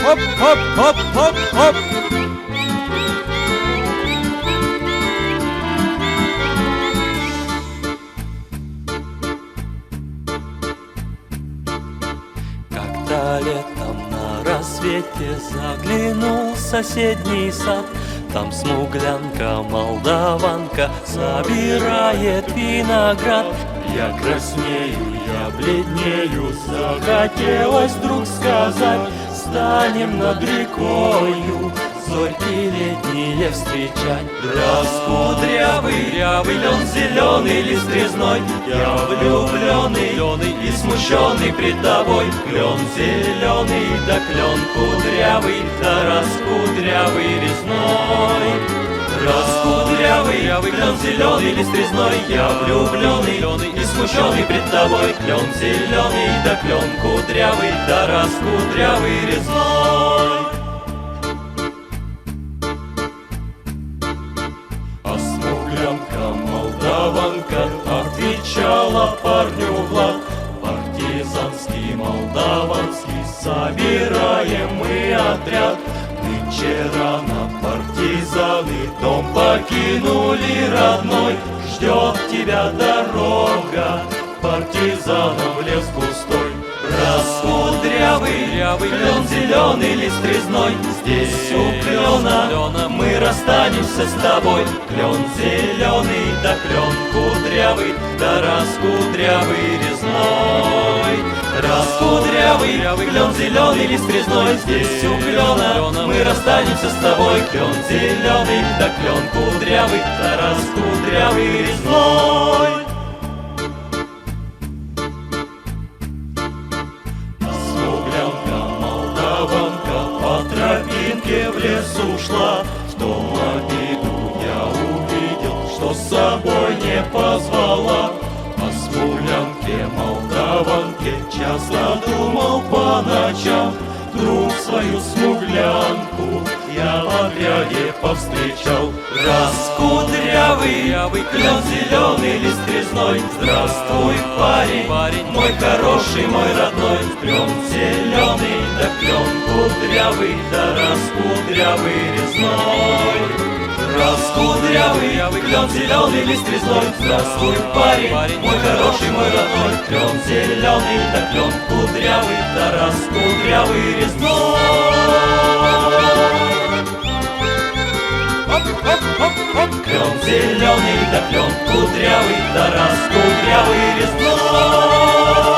Хоп, хоп, хоп, хоп, хоп. Когда летом на рассвете заглянул в соседний сад, там смуглянка, молдаванка собирает виноград. Я краснею, я бледнею, захотелось вдруг сказать: станем над рекою зорьки летние встречать. Раскудрявый клен зеленый, лист резной, я влюбленный и смущенный пред тобой. Клен зеленый, да клен кудрявый, да раскудрявый резной. Раскудрявый клен зеленый, лист резной, я влюбленный и смущенный пред тобой. Клен зеленый, да клен кудрявый, да раскудрявый резной. А смуглянка, молдаванка отвечала парню Влад: партизанский, молдаванский, собираем мы отряд. Нынче рано партизаны дом покинули родной. Ждет тебя дорога партизанам в лес густой. Раскудрявый клен зеленый, лист резной, здесь у клена мы расстанемся с тобой. Клен зеленый, да клен кудрявый, да раскудрявый резной. Раскудрявый клен зеленый, лист резной, здесь у клена мы расстанемся с тобой. Клен зеленый, да клен кудрявый, да раскудрявый резной. По тропинке в лес ушла, в том обиду я увидел, что с собой не позвала. О смуглянке, молдаванке часто думал по ночам. Вдруг свою смуглянку я в отряде повстречал. Раскудрявый клен зеленый, лист резной, здравствуй, парень, мой хороший, мой родной. Клен зеленый, да клен кудрявый, да раскудрявый резной. Раскудрявый клен зеленый, лист резной, здравствуй, парень, мой хороший, мой родной. Клен зеленый, да клен кудрявый, да раскудрявый резной. Клен зеленый, да клен кудрявый, да раскудрявый резной.